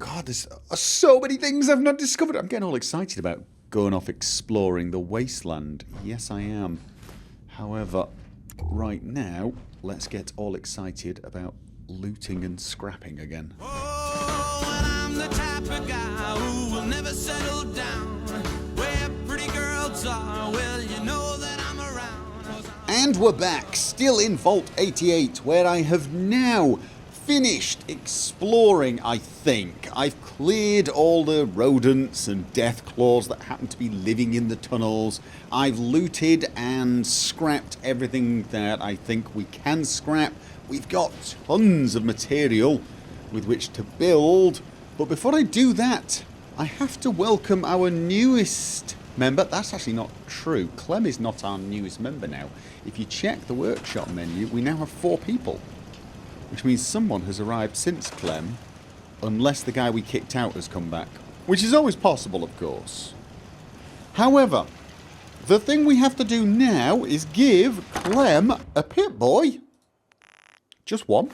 God, there's so many things I've not discovered. I'm getting all excited about going off exploring the wasteland. Yes, I am. However, right now, let's get all excited about looting and scrapping again. Oh, and I'm the type of guy who will never settle down. Where pretty girls are, well, you know that I'm around. And we're back, still in Vault 88, where I have now finished exploring, I think. I've cleared all the rodents and death claws that happen to be living in the tunnels. I've looted and scrapped everything that I think we can scrap. We've got tons of material with which to build. But before I do that, I have to welcome our newest member. That's actually not true. Clem is not our newest member now. If you check the workshop menu, we now have 4 people. Which means someone has arrived since Clem, unless the guy we kicked out has come back. Which is always possible, of course. However, the thing we have to do now is give Clem a Pip-Boy. Just one.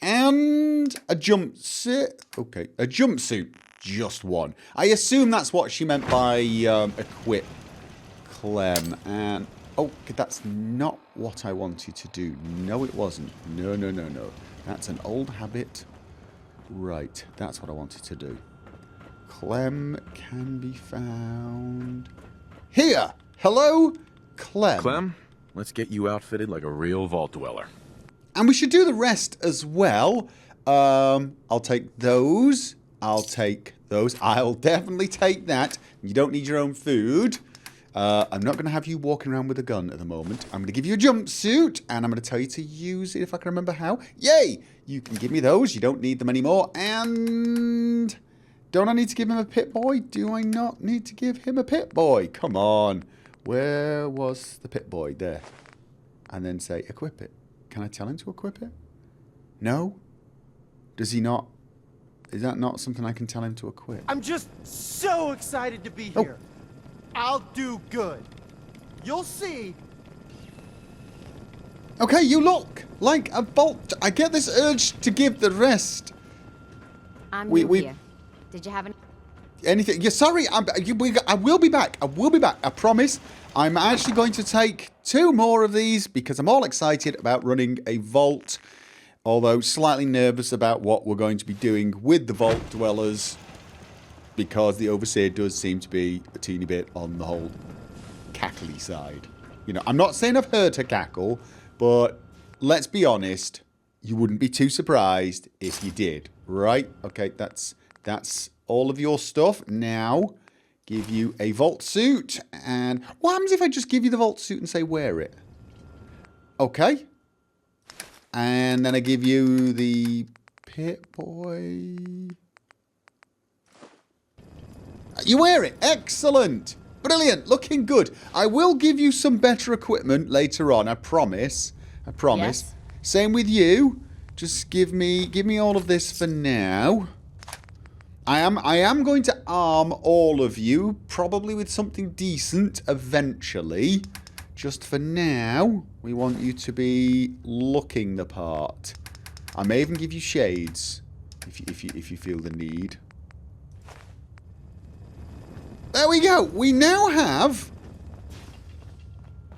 And a jumpsuit. Okay, a jumpsuit. Just one. I assume that's what she meant by equip Clem. And oh, that's not what I wanted to do. No, it wasn't. No, no, no, no. That's an old habit. Right, that's what I wanted to do. Clem can be found here. Hello, Clem. Clem, let's get you outfitted like a real vault dweller. And we should do the rest as well. I'll take those. I'll take those. I'll definitely take that. You don't need your own food. I'm not going to have you walking around with a gun at the moment. I'm going to give you a jumpsuit, and I'm going to tell you to use it if I can remember how. Yay! You can give me those. You don't need them anymore. And don't I need to give him a Pip-Boy? Do I not need to give him a Pip-Boy? Come on. Where was the Pip-Boy? There. And then say equip it. Can I tell him to equip it? No? Does he not? Is that not something I can tell him to equip? I'm just so excited to be here. I'll do good. You'll see. Okay, you look like a bolt. I get this urge to give the rest. I'm new here. Did you have anything? Yeah, sorry. I will be back. I will be back. I promise. I'm actually going to take 2 more of these because I'm all excited about running a vault. Although slightly nervous about what we're going to be doing with the vault dwellers. Because the Overseer does seem to be a teeny bit on the whole cackly side. You know, I'm not saying I've heard her cackle, but let's be honest, you wouldn't be too surprised if you did, right? Okay, that's all of your stuff. Now, give you a vault suit, and what happens if I just give you the vault suit and say wear it? Okay. And then I give you the Pip-Boy. You wear it. Excellent. Brilliant. Looking good. I will give you some better equipment later on. I promise. I promise. Yes. Same with you. Just give me all of this for now. I am going to arm all of you, probably with something decent eventually. Just for now, we want you to be looking the part. I may even give you shades if you feel the need. There we go. We now have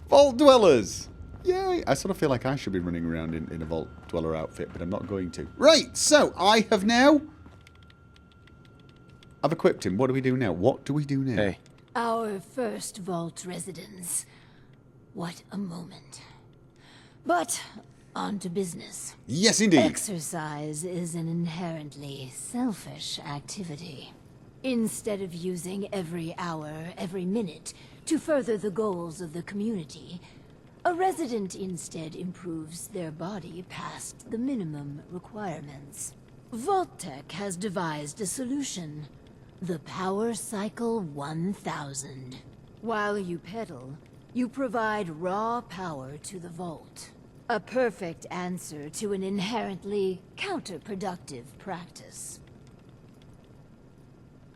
Vault Dwellers. Yay. I sort of feel like I should be running around in a Vault Dweller outfit, but I'm not going to. Right. So I have now... I've equipped him. What do we do now? What do we do now? Hey. our first vault residence? What a moment. But on to business. Yes, indeed. Exercise is an inherently selfish activity. Instead of using every hour, every minute to further the goals of the community, a resident instead improves their body past the minimum requirements. Vault-Tec has devised a solution, the Power Cycle 1000. While you pedal, you provide raw power to the vault. A perfect answer to an inherently counterproductive practice.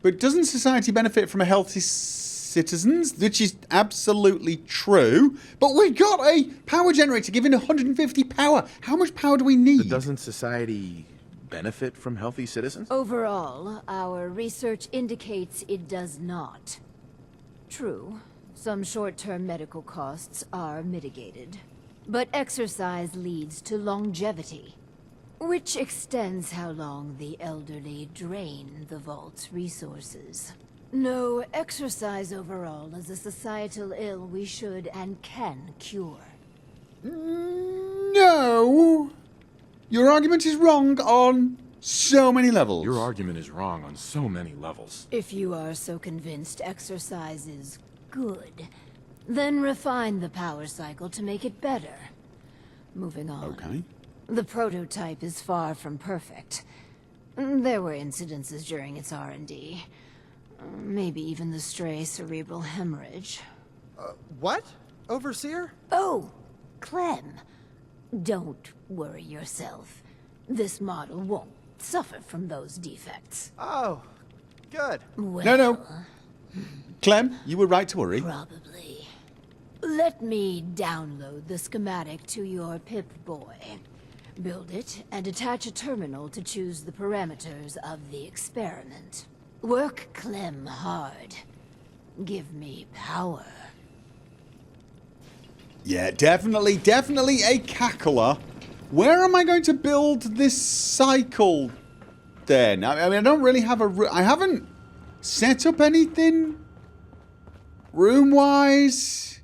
But doesn't society benefit from a healthy citizens? Which is absolutely true. But we've got a power generator giving 150 power. How much power do we need? But doesn't society benefit from healthy citizens? Overall, our research indicates it does not. True, some short-term medical costs are mitigated. But exercise leads to longevity, which extends how long the elderly drain the Vault's resources. No, exercise overall is a societal ill we should and can cure. No! Your argument is wrong on so many levels. Your argument is wrong on so many levels. If you are so convinced exercise is good, then refine the power cycle to make it better. Moving on. Okay. The prototype is far from perfect. There were incidences during its R&D. Maybe even the stray cerebral hemorrhage. What? Overseer? Oh, Clem. Don't worry yourself. This model won't suffer from those defects. Oh, good. Well, No. Clem, you were right to worry. probably. Let me download the schematic to your Pip-Boy. Build it and attach a terminal to choose the parameters of the experiment. Work Clem hard. Give me power. Yeah, definitely a cackler. Where am I going to build this cycle then? I mean, I don't really have I haven't set up anything room-wise.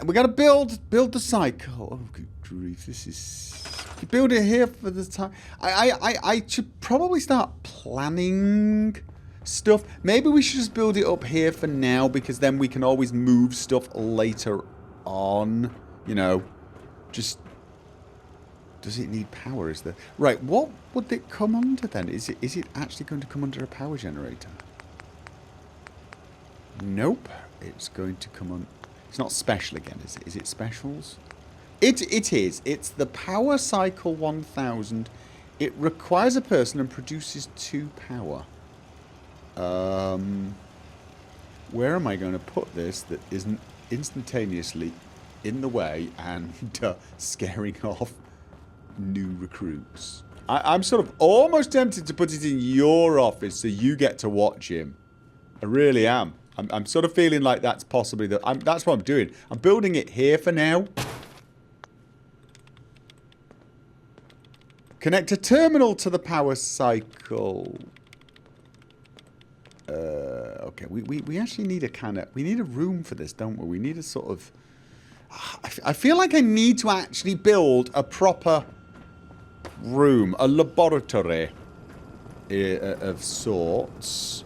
We got to build the cycle. Oh, good grief! This is. You build it here for the time. I should probably start planning stuff. Maybe we should just build it up here for now, because then we can always move stuff later on. You know, just. Does it need power? Is there right? What would it come under then? Is it actually going to come under a power generator? Nope. It's going to come on. It's not special again, is it? Is it specials? It is. It's the Power Cycle 1000. It requires a person and produces 2 power. Where am I going to put this that isn't instantaneously in the way and scaring off new recruits? I'm sort of almost tempted to put it in your office so you get to watch him. I really am. I'm sort of feeling like that's possibly that's what I'm doing. I'm building it here for now. Connect a terminal to the power cycle. Okay, we actually need we need a room for this, don't we? We need a sort of... I feel like I need to actually build a proper room, a laboratory of sorts.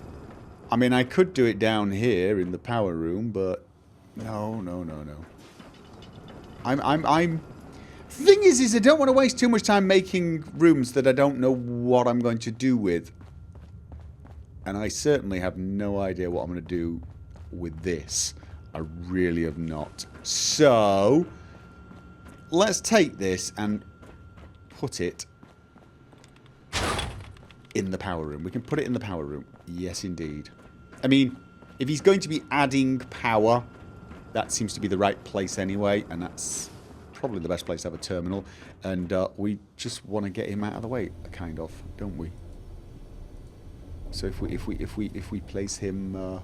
I mean, I could do it down here in the power room, but no. Thing is I don't want to waste too much time making rooms that I don't know what I'm going to do with. And I certainly have no idea what I'm going to do with this. I really have not. So, let's take this and put it in the power room. We can put it in the power room. Yes, indeed. I mean, if he's going to be adding power, that seems to be the right place anyway, and that's probably the best place to have a terminal. And we just want to get him out of the way, kind of, don't we? So if we place him, where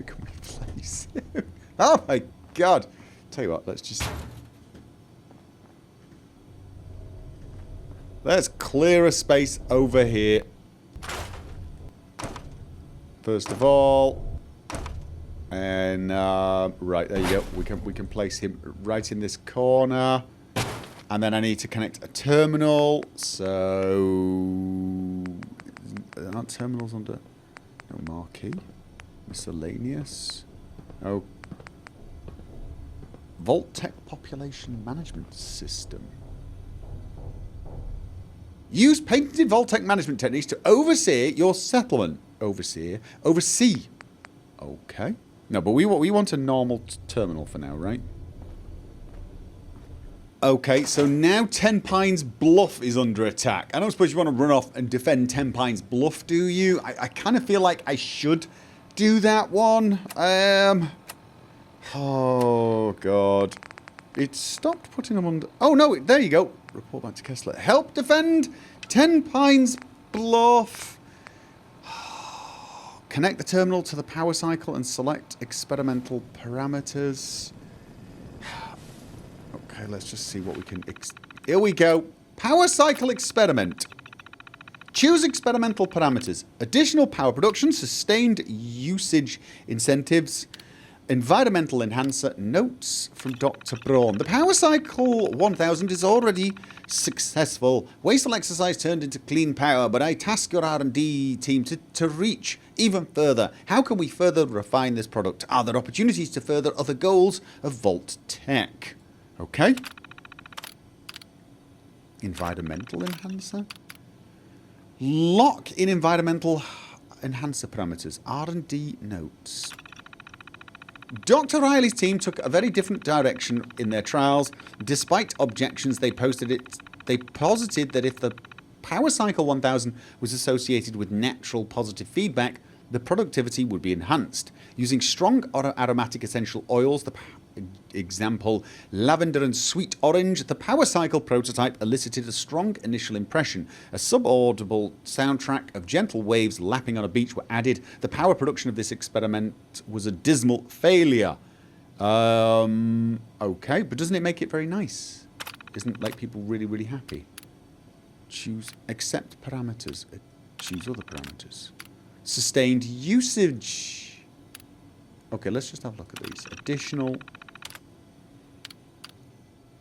can we place him? Oh my God! Tell you what, let's clear a space over here. First of all, and right there you go. We can place him right in this corner, and then I need to connect a terminal. So there aren't terminals under no marquee, miscellaneous. Oh, Vault-Tec Population Management System. Use patented Vault-Tec management techniques to oversee your settlement. Oversee. Okay. No, but we want a normal terminal for now, right? Okay, so now Tenpines Bluff is under attack. I don't suppose you want to run off and defend Tenpines Bluff, do you? I kind of feel like I should do that one. Oh, God. It stopped putting them under... Oh, no, there you go. Report back to Kessler. Help defend Tenpines Bluff. Connect the terminal to the power cycle and select experimental parameters. Okay, let's just see what we can... Here we go. Power cycle experiment. Choose experimental parameters. Additional power production, sustained usage incentives, environmental enhancer, notes from Dr. Braun. The power cycle 1000 is already successful. Wasteful exercise turned into clean power, but I task your R&D team to reach even further. How can we further refine this product? Are there opportunities to further other goals of Vault-Tec? Okay. Environmental enhancer. Lock in environmental enhancer parameters. R&D notes. Dr. Riley's team took a very different direction in their trials. Despite objections, they posited that if the Power Cycle 1000 was associated with natural positive feedback, the productivity would be enhanced. Using strong aromatic essential oils, example lavender and sweet orange, the Power Cycle prototype elicited a strong initial impression. A subaudible soundtrack of gentle waves lapping on a beach were added. The power production of this experiment was a dismal failure. Okay, but doesn't it make it very nice? Isn't like people really, really happy? Choose accept parameters. Choose other parameters. Sustained usage. Okay, let's just have a look at these. Additional.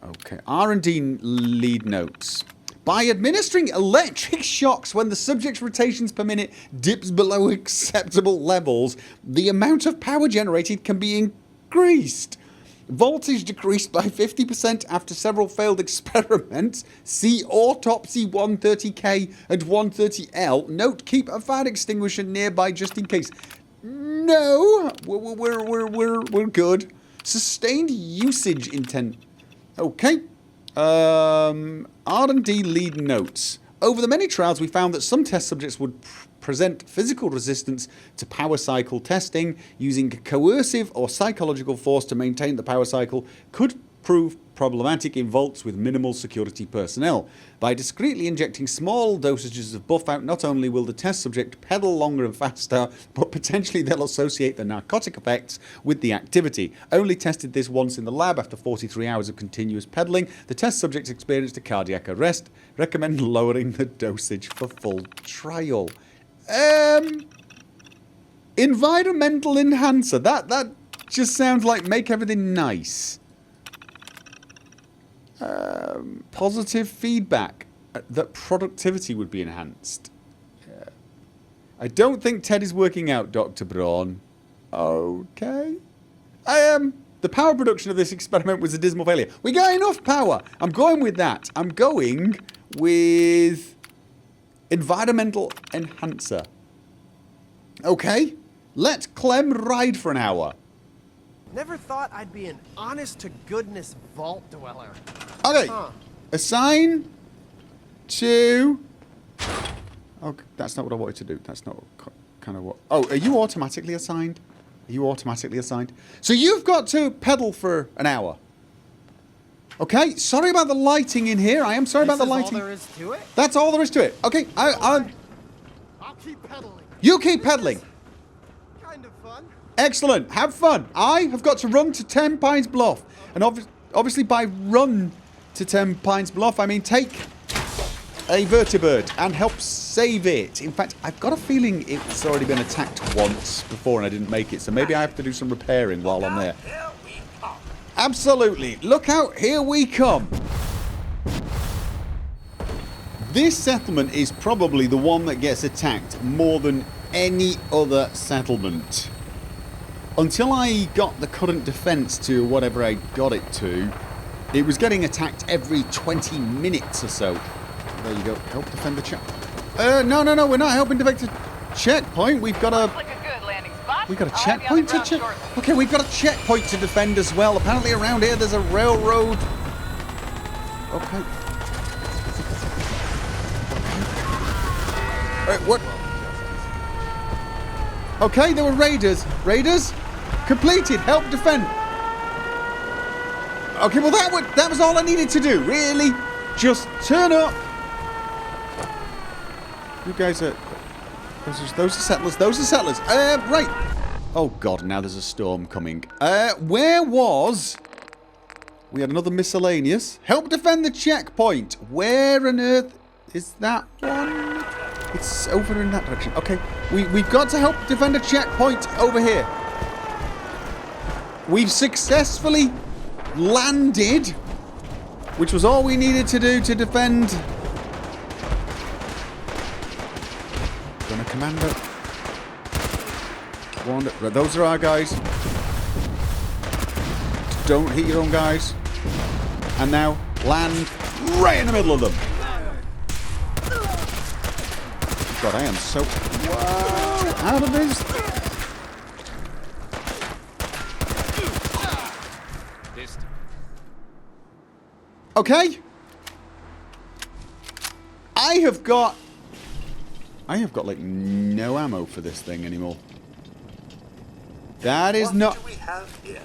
Okay, R&D lead notes. By administering electric shocks when the subject's rotations per minute dips below acceptable levels, the amount of power generated can be increased. Voltage decreased by 50% after several failed experiments. See Autopsy 130K and 130L. Note, keep a fire extinguisher nearby just in case. No, we're good. Sustained usage intent. Okay. R&D lead notes. Over the many trials, we found that some test subjects would present physical resistance to power cycle testing. Using coercive or psychological force to maintain the power cycle could prove problematic in vaults with minimal security personnel. By discreetly injecting small dosages of buff out, not only will the test subject pedal longer and faster, but potentially they'll associate the narcotic effects with the activity. Only tested this once in the lab after 43 hours of continuous pedaling. The test subjects experienced a cardiac arrest. Recommend lowering the dosage for full trial. Environmental enhancer. That just sounds like make everything nice. Positive feedback that productivity would be enhanced. I don't think Ted is working out, Dr. Braun. Okay. The power production of this experiment was a dismal failure. We got enough power. I'm going with that. I'm going with environmental enhancer. Okay. Let Clem ride for an hour. Never thought I'd be an honest-to-goodness vault dweller. Okay. Assign to... Oh, that's not what I wanted to do. That's not kind of what... Oh, are you automatically assigned? Are you automatically assigned? So you've got to pedal for an hour. Okay. Sorry about the lighting in here. I am sorry about the lighting. That's all there is to it? That's all there is to it. Okay. I'll keep pedaling. You keep pedaling. Kind of fun. Excellent. Have fun. I have got to run to Tenpines Bluff. And obviously by run to Tenpines Bluff, I mean take a vertibird and help save it. In fact, I've got a feeling it's already been attacked once before and I didn't make it. So maybe I have to do some repairing while I'm there. Absolutely. Look out. Here we come. This settlement is probably the one that gets attacked more than any other settlement. Until I got the current defense to whatever I got it to, it was getting attacked every 20 minutes or so. There you go. Help defend the check. No, we're not helping defend the checkpoint. We've got a... Like a good landing spot. We've got a checkpoint to check. Okay, we've got a checkpoint to defend as well. Apparently around here there's a railroad. Okay. What? Okay, there were raiders. Raiders? Completed. Help defend. Okay, well that was all I needed to do. Really? Just turn up. You guys are... Those are settlers. Those are settlers. Right. Oh, God. Now there's a storm coming. Where was... We had another miscellaneous. Help defend the checkpoint. Where on earth is that one? It's over in that direction. Okay. We've got to help defend a checkpoint over here. We've successfully landed, which was all we needed to do to defend. Gonna commando. Right, those are our guys. Don't hit your own guys. And now land right in the middle of them. God, I am so out of this. Okay. I have got like no ammo for this thing anymore. That is not. What do we have here?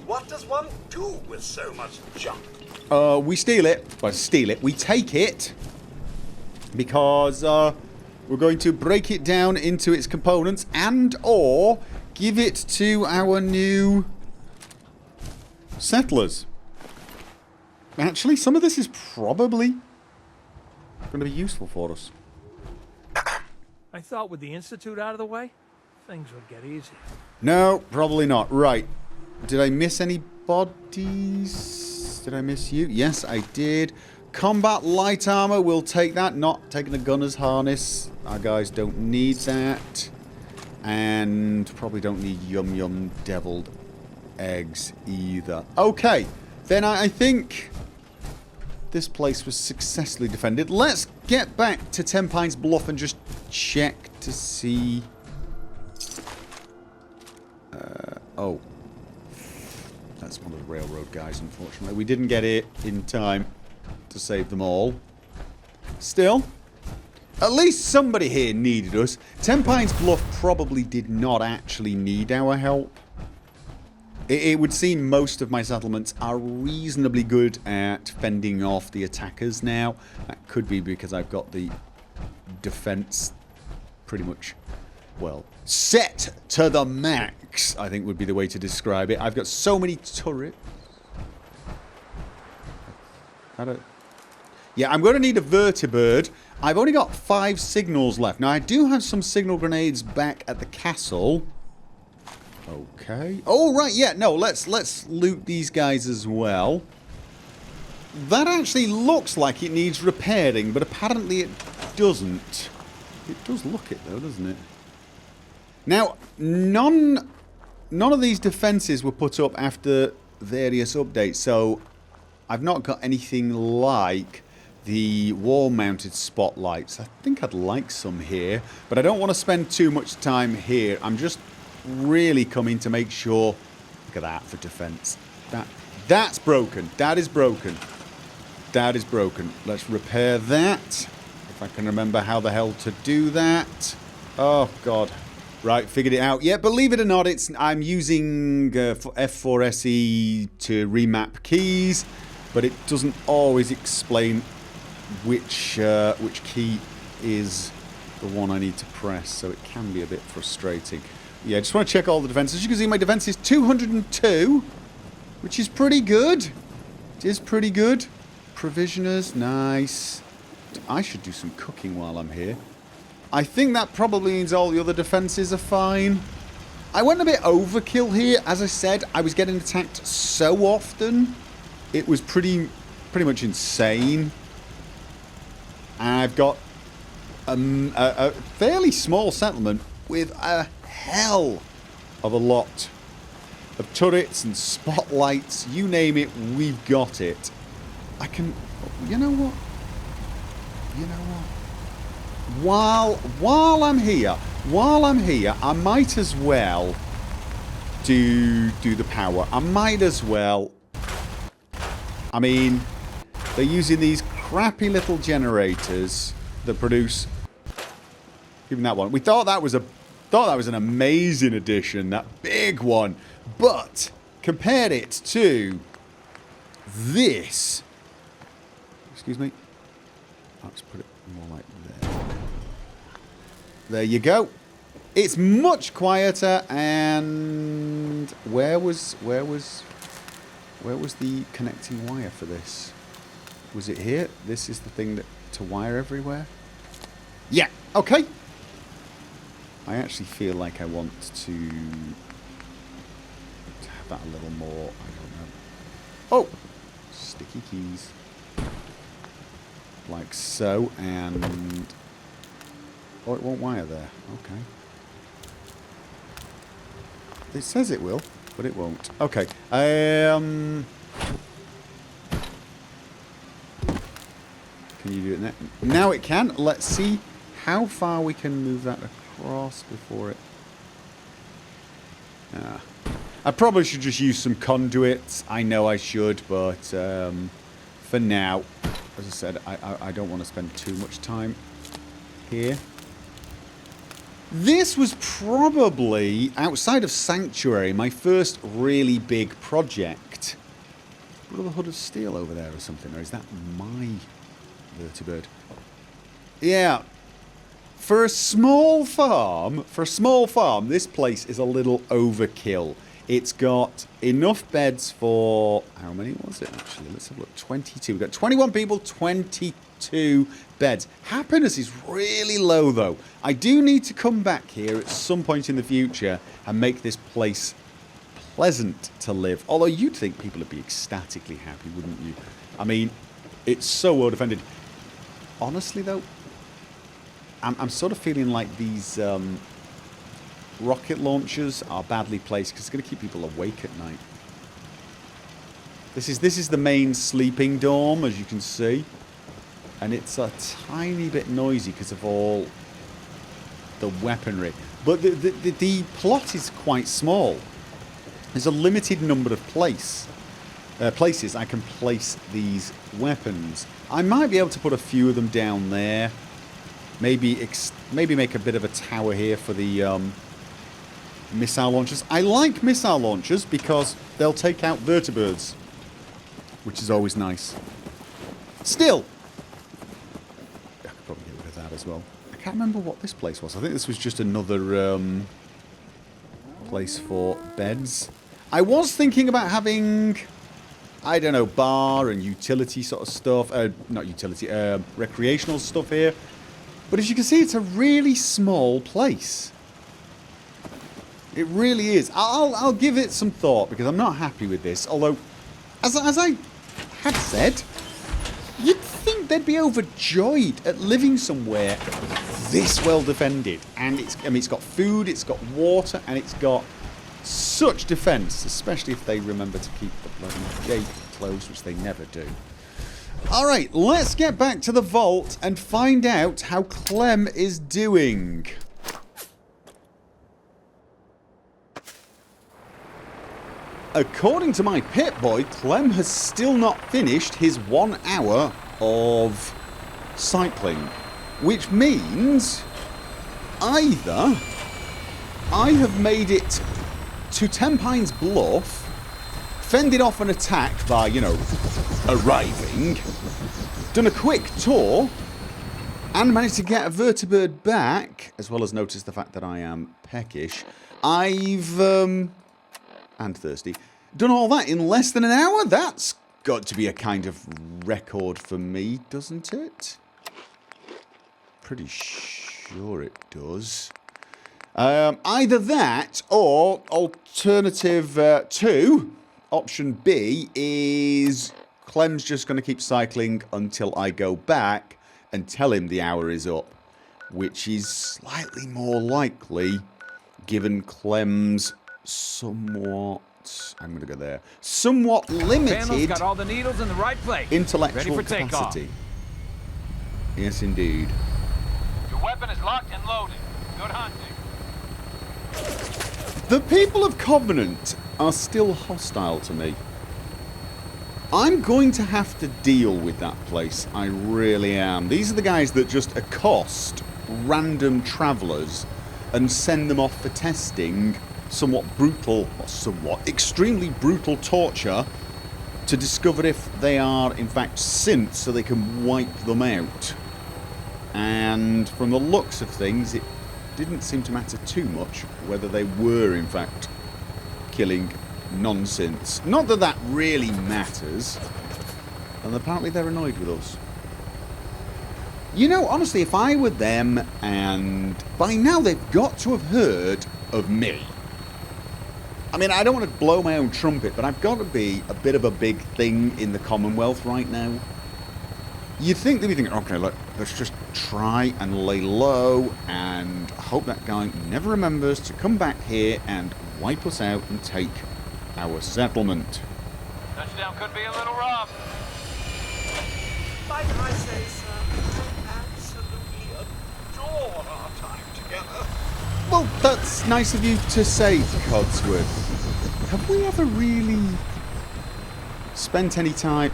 What does one do with so much junk? We steal it. Well, steal it. We take it because we're going to break it down into its components and or give it to our new settlers. Actually, some of this is probably going to be useful for us. I thought with the Institute out of the way, things would get easier. No, probably not. Right. Did I miss any bodies? Did I miss you? Yes, I did. Combat light armor, we'll take that. Not taking the gunner's harness. Our guys don't need that. And probably don't need yum deviled eggs either. Okay. Then I think this place was successfully defended. Let's get back to Tenpines Bluff and just check to see... oh. That's one of the railroad guys, unfortunately. We didn't get it in time to save them all. Still, at least somebody here needed us. Tenpines Bluff probably did not actually need our help. It would seem most of my settlements are reasonably good at fending off the attackers now. That could be because I've got the defense pretty much, well, set to the max, I think would be the way to describe it. I've got so many turrets. Yeah, I'm going to need a vertibird. I've only got 5 signals left. Now, I do have some signal grenades back at the castle. Okay. Oh, right, yeah, no, let's loot these guys as well. That actually looks like it needs repairing, but apparently it doesn't. It does look it, though, doesn't it? Now, none of these defenses were put up after various updates, so I've not got anything like the wall-mounted spotlights. I think I'd like some here, but I don't want to spend too much time here. I'm just really coming to make sure. Look at that for defense. That's broken. That is broken. That is broken. Let's repair that. If I can remember how the hell to do that. Oh god. Right, figured it out. Yeah, believe it or not, I'm using F4SE to remap keys, but it doesn't always explain which key is the one I need to press, so it can be a bit frustrating. Yeah, I just want to check all the defenses. As you can see, my defense is 202, which is pretty good. It is pretty good. Provisioners, nice. I should do some cooking while I'm here. I think that probably means all the other defenses are fine. I went a bit overkill here. As I said, I was getting attacked so often. It was pretty much insane. I've got a fairly small settlement with a hell of a lot of turrets and spotlights. You name it, we've got it. I can... You know what? You know what? While I'm here, I might as well do the power. I might as well... I mean, they're using these crappy little generators that produce... Even that one. We thought that was an amazing addition, that big one. But compared it to this... Excuse me. Let's put it more like there. There you go. It's much quieter, and where was the connecting wire for this? Was it here? This is the thing that to wire everywhere? Yeah, okay. I actually feel like I want to have that a little more, I don't know. Oh! Sticky keys. Like so, and... oh, it won't wire there. Okay. It says it will, but it won't. Okay. Can you do it now? Now it can. Let's see how far we can move that across before it... I probably should just use some conduits. I know I should, but for now, as I said, I don't want to spend too much time here. This was probably, outside of Sanctuary, my first really big project. Brotherhood of Steel over there or something, or is that my vertibird? Yeah. For a small farm, this place is a little overkill. It's got enough beds for... how many was it, actually? Let's have a look. 22. We've got 21 people, 22 beds. Happiness is really low, though. I do need to come back here at some point in the future and make this place pleasant to live. Although you'd think people would be ecstatically happy, wouldn't you? I mean, it's so well defended. Honestly, though, I'm sort of feeling like these... rocket launchers are badly placed because it's going to keep people awake at night. This is the main sleeping dorm, as you can see, and it's a tiny bit noisy because of all the weaponry. But the plot is quite small. There's a limited number of places I can place these weapons. I might be able to put a few of them down there. Maybe make a bit of a tower here for the missile launchers. I like missile launchers because they'll take out vertibirds, which is always nice. Still, I could probably get rid of that as well. I can't remember what this place was. I think this was just another place for beds. I was thinking about having, I don't know, bar and utility sort of stuff. Not utility, recreational stuff here. But as you can see, it's a really small place. It really is. I'll give it some thought because I'm not happy with this. Although, as I had said, you'd think they'd be overjoyed at living somewhere this well defended. And it's got food, it's got water, and it's got such defence, especially if they remember to keep the bloody gate closed, which they never do. Alright, let's get back to the vault and find out how Clem is doing. According to my Pip-Boy, Clem has still not finished his 1 hour of cycling. Which means either I have made it to Tenpines Bluff, fended off an attack by, you know, arriving, done a quick tour, and managed to get a vertibird back, as well as notice the fact that I am peckish. I've, and thirsty, done all that in less than an hour? That's got to be a kind of record for me, doesn't it? Pretty sure it does. Either that, or alternative 2... option B is Clem's just going to keep cycling until I go back and tell him the hour is up, which is slightly more likely given Clem's somewhat, I'm going to go there, somewhat limited got all the needles in the right place. Intellectual Ready for capacity. Yes, indeed. Your weapon is locked and loaded. Good hunting. The people of Covenant are still hostile to me. I'm going to have to deal with that place. I really am. These are the guys that just accost random travellers and send them off for testing somewhat brutal, or somewhat, extremely brutal torture to discover if they are in fact synths so they can wipe them out. And from the looks of things, it didn't seem to matter too much whether they were, in fact, killing nonsense. Not that that really matters. And apparently they're annoyed with us. You know, honestly, if I were them, and by now they've got to have heard of me. I mean, I don't want to blow my own trumpet, but I've got to be a bit of a big thing in the Commonwealth right now. You'd think they'd be thinking, okay, look, let's just try and lay low and hope that guy never remembers to come back here and wipe us out and take our settlement. Touchdown could be a little rough. Might I say, sir, I absolutely adore our time together. Well, that's nice of you to say, Codsworth. Have we ever really spent any time...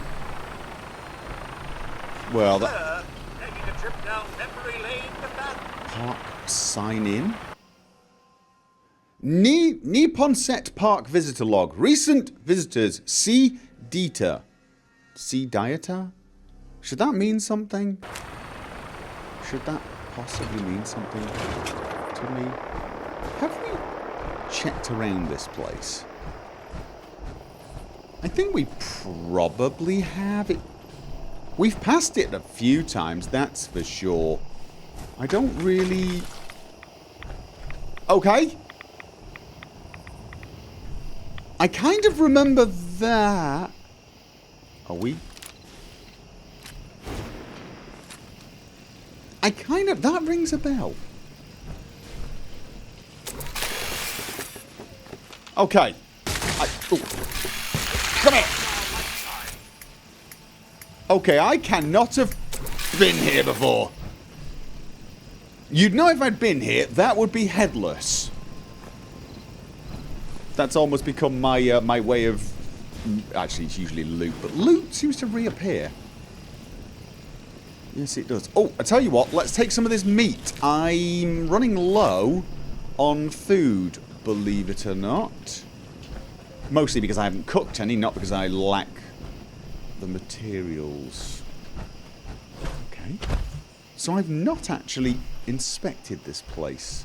Well, that... Taking a trip down memory lane with that? Park sign in? Nippon Set Park Visitor Log. Recent visitors. C. Dieter. C. Dieter? Should that mean something? Should that possibly mean something to me? Have we checked around this place? I think we probably have. We've passed it a few times, that's for sure. I don't really... Okay. I kind of remember that. Are we? I kind of... That rings a bell. Okay. Come here. Okay, I cannot have been here before. You'd know if I'd been here, that would be headless. That's almost become my my way of... Actually, it's usually loot, but loot seems to reappear. Yes, it does. Oh, I tell you what, let's take some of this meat. I'm running low on food, believe it or not. Mostly because I haven't cooked any, not because I lack the materials. Okay. So I've not actually inspected this place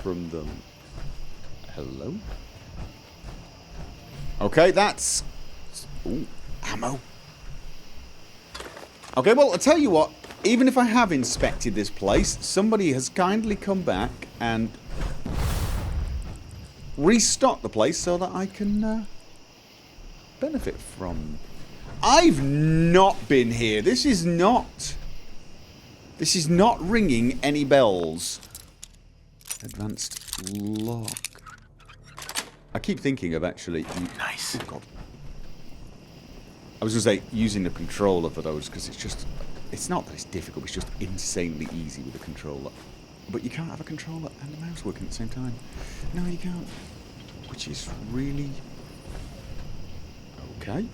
from them. Hello? Okay, that's... Ooh, ammo. Okay, well, I'll tell you what. Even if I have inspected this place, somebody has kindly come back and restocked the place so that I can benefit from. I've not been here. This is not ringing any bells. Advanced lock. I keep thinking of actually... Nice. Oh, God. I was going to say using the controller for those, because it's just... It's not that it's difficult, it's just insanely easy with a controller. But you can't have a controller and a mouse working at the same time. No, you can't. Which is really... Okay.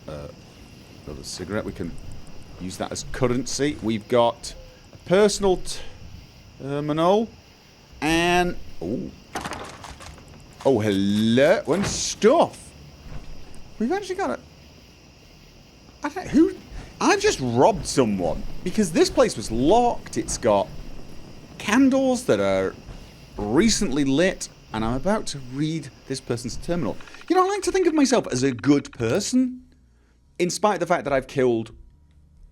Another cigarette. We can use that as currency. We've got a personal terminal. And... Oh. Oh, hello. And stuff. We've actually got a... I don't know who... I've just robbed someone. Because this place was locked. It's got candles that are recently lit. And I'm about to read this person's terminal. You know, I like to think of myself as a good person. In spite of the fact that I've killed,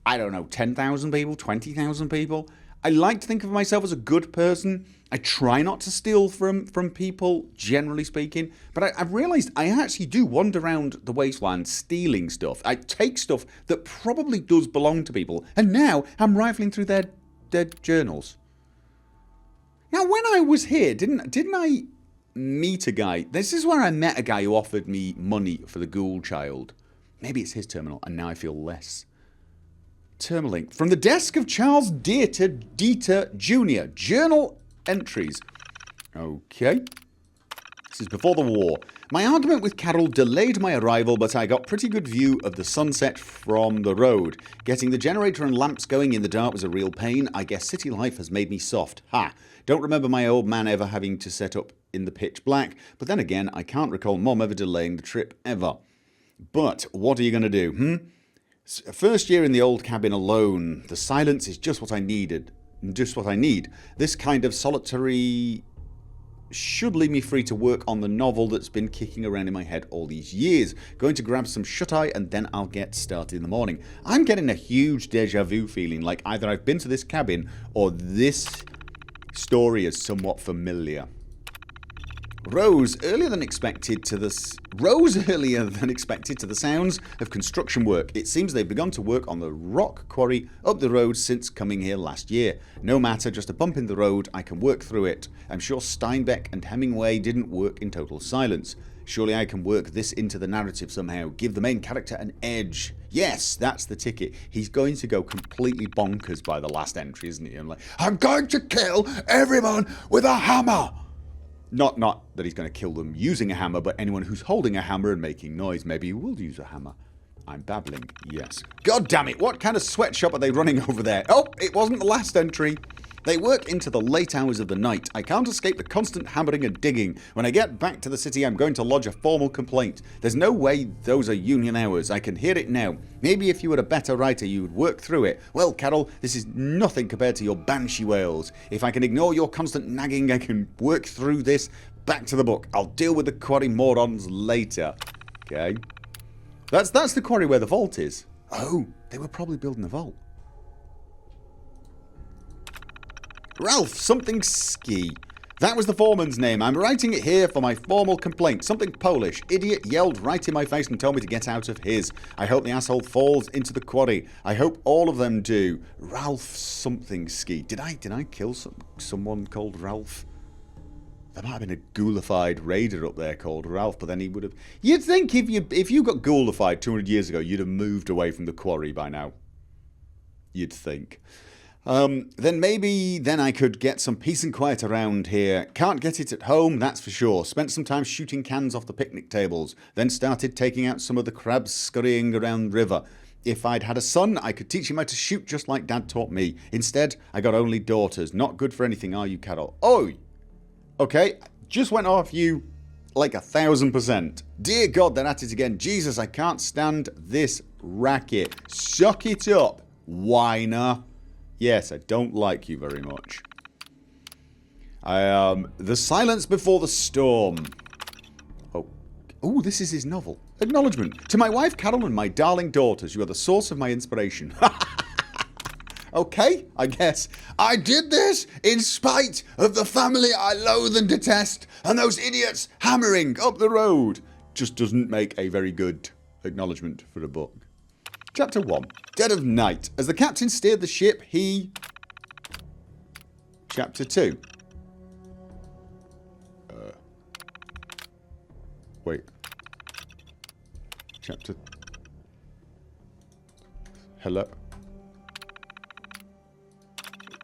I don't know, 10,000 people, 20,000 people. I like to think of myself as a good person. I try not to steal from people, generally speaking. But I've realised I actually do wander around the wasteland stealing stuff. I take stuff that probably does belong to people. And now I'm rifling through their journals. Now, when I was here, didn't I meet a guy? This is where I met a guy who offered me money for the ghoul child. Maybe it's his terminal, and now I feel less. Terminal from the desk of Charles Dieter Jr. Journal entries. Okay. This is before the war. My argument with Carol delayed my arrival, but I got pretty good view of the sunset from the road. Getting the generator and lamps going in the dark was a real pain. I guess city life has made me soft. Ha! Don't remember my old man ever having to set up in the pitch black, but then again, I can't recall Mom ever delaying the trip ever. But what are you going to do, First year in the old cabin alone. The silence is just what I needed. just what I need. This kind of solitary should leave me free to work on the novel that's been kicking around in my head all these years. Going to grab some shut-eye and then I'll get started in the morning. I'm getting a huge deja vu feeling, like either I've been to this cabin or this story is somewhat familiar. Rose earlier than expected to the sounds of construction work. It seems they've begun to work on the rock quarry up the road since coming here last year. No matter, just a bump in the road, I can work through it. I'm sure Steinbeck and Hemingway didn't work in total silence. Surely I can work this into the narrative somehow, give the main character an edge. Yes, that's the ticket. He's going to go completely bonkers by the last entry, isn't he? I'm like, I'm going to kill everyone with a hammer! Not that he's going to kill them using a hammer, but anyone who's holding a hammer and making noise. Maybe he will use a hammer. I'm babbling. Yes. God damn it, what kind of sweatshop are they running over there? Oh, it wasn't the last entry. They work into the late hours of the night. I can't escape the constant hammering and digging. When I get back to the city, I'm going to lodge a formal complaint. There's no way those are union hours. I can hear it now. Maybe if you were a better writer, you would work through it. Well, Carol, this is nothing compared to your banshee wails. If I can ignore your constant nagging, I can work through this. Back to the book. I'll deal with the quarry morons later. Okay. That's the quarry where the vault is. Oh, they were probably building a vault. Ralph something ski. That was the foreman's name. I'm writing it here for my formal complaint. Something Polish. Idiot yelled right in my face and told me to get out of his. I hope the asshole falls into the quarry. I hope all of them do. Ralph something ski. Did I kill someone called Ralph? There might have been a ghoulified raider up there called Ralph, but then he would have... You'd think if you got ghoulified 200 years ago, you'd have moved away from the quarry by now. You'd think. Then maybe I could get some peace and quiet around here. Can't get it at home, that's for sure. Spent some time shooting cans off the picnic tables. Then started taking out some of the crabs scurrying around river. If I'd had a son, I could teach him how to shoot just like Dad taught me. Instead, I got only daughters. Not good for anything, are you, Carol? Oh! Okay, just went off you like 1,000%. Dear God, they're at it again. Jesus, I can't stand this racket. Suck it up, whiner. Yes, I don't like you very much. The Silence Before the Storm. Oh, this is his novel. Acknowledgement. To my wife, Carol, and my darling daughters, you are the source of my inspiration. Okay, I guess. I did this in spite of the family I loathe and detest, and those idiots hammering up the road. Just doesn't make a very good acknowledgement for a book. Chapter 1. Dead of Night. As the captain steered the ship, he... Chapter 2. Wait. Chapter... Hello?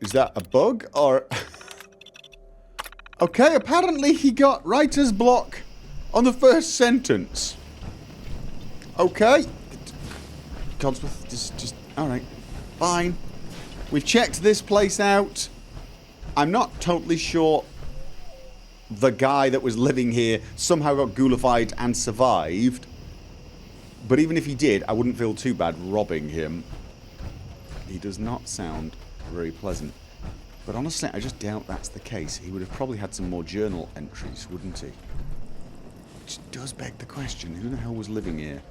Is that a bug, or... Okay, apparently he got writer's block on the first sentence. Okay. Codsworth, just... Alright. Fine. We've checked this place out. I'm not totally sure the guy that was living here somehow got ghoulified and survived. But even if he did, I wouldn't feel too bad robbing him. He does not sound very pleasant. But honestly, I just doubt that's the case. He would have probably had some more journal entries, wouldn't he? Which does beg the question, who the hell was living here?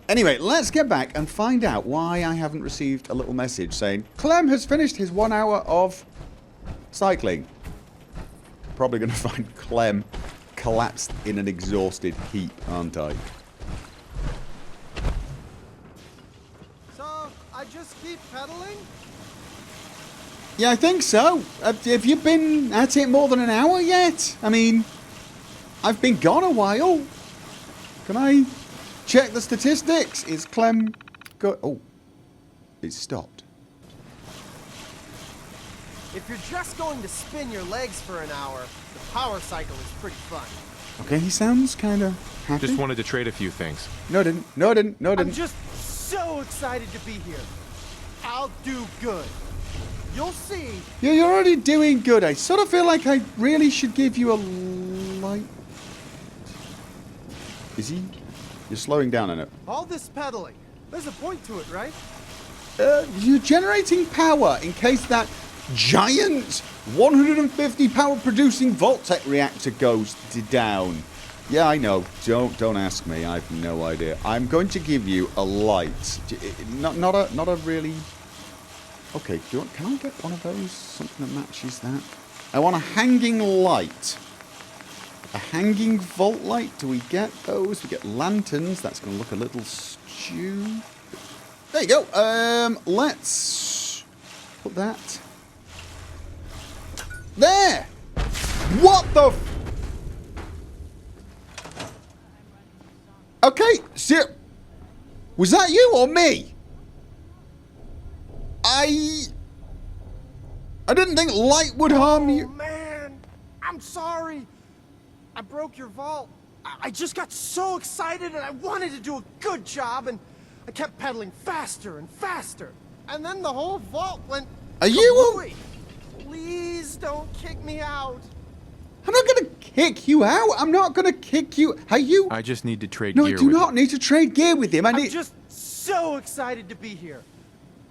Anyway, let's get back and find out why I haven't received a little message saying Clem has finished his 1 hour of cycling. Probably going to find Clem collapsed in an exhausted heap, aren't I? So, I just keep pedaling? Yeah, I think so. Have you been at it more than an hour yet? I mean, I've been gone a while. Can I check the statistics? Is Clem go... Oh, it's stopped. If you're just going to spin your legs for an hour, the power cycle is pretty fun. Okay, he sounds kind of happy. Just wanted to trade a few things. No, I didn't. No, I didn't. No, I didn't. I'm just so excited to be here. I'll do good. You'll see. Yeah, you're already doing good. I sort of feel like I really should give you a light. Is he? You're slowing down on it. All this pedaling. There's a point to it, right? you're generating power in case that giant 150 power producing Vault-Tec reactor goes down. Yeah, I know. Don't ask me. I have no idea. I'm going to give you a light. Not a really. Okay. Can I get one of those? Something that matches that. I want a hanging light. A hanging vault light. Do we get those? We get lanterns. That's going to look a little stupid. There you go. Let's put that there. What the? Okay, so was that you or me? I didn't think light would harm you. Oh, man. I'm sorry. I broke your vault. I just got so excited and I wanted to do a good job and I kept pedaling faster and faster. And then the whole vault went Are you kablooey. Please don't kick me out. I'm not going to kick you out. I'm not going to kick you. Are you? I just need to trade No, gear I do with not you. need to trade gear with him. I'm just so excited to be here.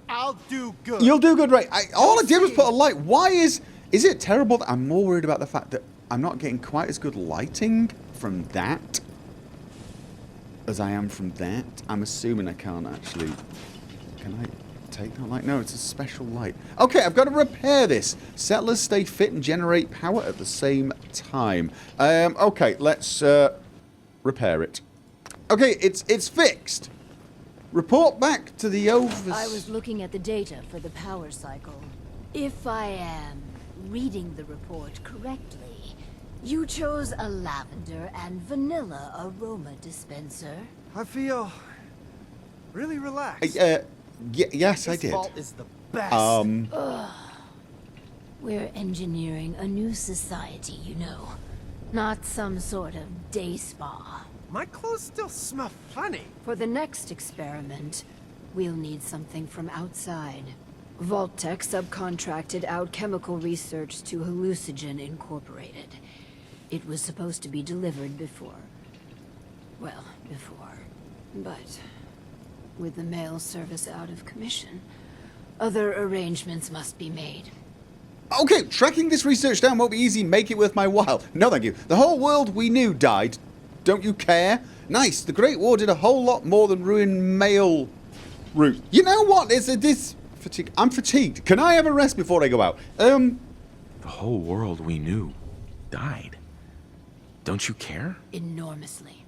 I'll do good. You'll do good, right? All I did was put a light. Why is it terrible that I'm more worried about the fact that I'm not getting quite as good lighting from that as I am from that? I'm assuming I can't actually. Can I take that light? No, it's a special light. Okay, I've got to repair this. Settlers stay fit and generate power at the same time. Okay, let's repair it. Okay, it's fixed. Report back to the over... I was looking at the data for the power cycle. If I am reading the report correctly, you chose a lavender and vanilla aroma dispenser. I feel really relaxed. Yes, I This did. vault is the best. We're engineering a new society, you know. Not some sort of day spa. My clothes still smell funny. For the next experiment, we'll need something from outside. Vault-Tec subcontracted out chemical research to Hallucigen Incorporated. It was supposed to be delivered before. Well, before. But with the mail service out of commission, other arrangements must be made. Okay, tracking this research down won't be easy. Make it worth my while. No, thank you. The whole world we knew died. Don't you care? Nice. The Great War did a whole lot more than ruin mail route. You know what? Fatigue. I'm fatigued. Can I have a rest before I go out? The whole world we knew died. Don't you care? Enormously.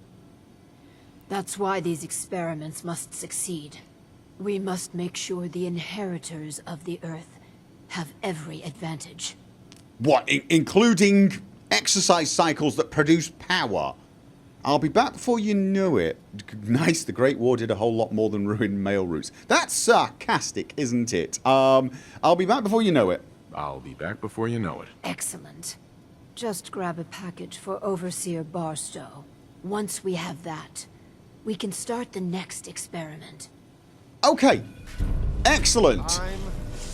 That's why these experiments must succeed. We must make sure the inheritors of the Earth have every advantage. What, including exercise cycles that produce power? I'll be back before you know it. Nice, the Great War did a whole lot more than ruin mail routes. That's sarcastic, isn't it? I'll be back before you know it. I'll be back before you know it. Excellent. Just grab a package for Overseer Barstow. Once we have that, we can start the next experiment. Okay. Excellent.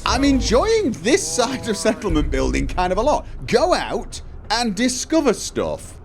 I'm enjoying this side of settlement building kind of a lot. Go out and discover stuff.